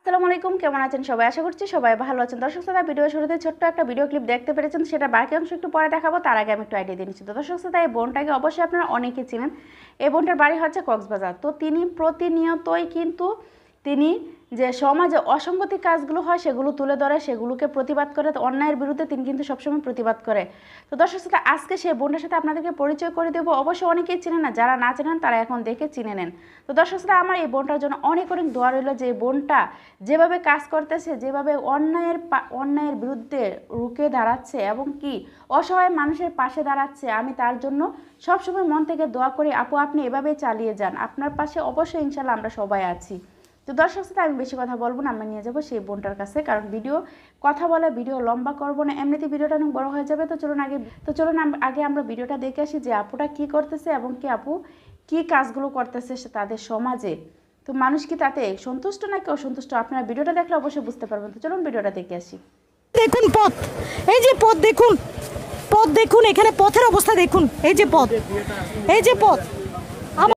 আসসালামু আলাইকুম, কেমন আছেন সবাই? আশা করছি সবাই ভালো আছেন। দর্শক শ্রোতা, ভিডিও শুরুতে ছোট্ট একটা ভিডিও ক্লিপ দেখতে পেরেছেন, সেটা বাকি অংশ একটু পরে দেখাবো। তার আগে আমি একটু আইডিয়া দিয়ে নিচ্ছি। তো দর্শক শ্রোতা, এই বোনটাকে অবশ্যই আপনারা অনেকেই চিনেন। এই বোনটার বাড়ি হচ্ছে কক্সবাজার। তো তিনি প্রতিনিয়তই কিন্তু তিনি যে সমাজে অসঙ্গতি কাজগুলো হয় সেগুলো তুলে ধরে, সেগুলোকে প্রতিবাদ করে, অন্যায়ের বিরুদ্ধে তিনি কিন্তু সবসময় প্রতিবাদ করে। তো দর্শক শ্রোতা, আজকে সেই বোনটার সাথে আপনাদেরকে পরিচয় করে দেবো। অবশ্যই অনেকেই চিনেন না, যারা না চেনেন তারা এখন দেখে চিনে নেন। তো দর্শক শ্রোতা, আমার এই বোনটার জন্য অনেক অনেক দোয়া রইল, যে এই বোনটা যেভাবে কাজ করতেছে, যেভাবে অন্যায়ের বিরুদ্ধে রুখে দাঁড়াচ্ছে এবং কি অসহায় মানুষের পাশে দাঁড়াচ্ছে, আমি তার জন্য সবসময় মন থেকে দোয়া করি। আপু, আপনি এভাবেই চালিয়ে যান, আপনার পাশে অবশ্যই ইনশাল্লাহ আমরা সবাই আছি। তো দর্শক সাথে আমি বেশি কথা বলবো না, আমরা নিয়ে যাবো সেই বোনটার কাছে, কারণ কথা বলে ভিডিও লম্বা করবো না, এমনিতে ভিডিওটা অনেক বড় হয়ে যাবে। তো চলুন আগে আমরা ভিডিওটা দেখে আসি যে আপুটা কি করতেছে এবং কি আপু কি কাজগুলো করতেছে তাদের সমাজে। তো মানুষ কি তাতে সন্তুষ্ট নাকি অসন্তুষ্ট, আপনারা ভিডিওটা দেখলে অবশ্যই বুঝতে পারবেন। তো চলুন ভিডিওটা দেখে আসি। দেখুন পথ, এই যে পথ দেখুন, এখানে পথের অবস্থা দেখুন, এই যে পথ,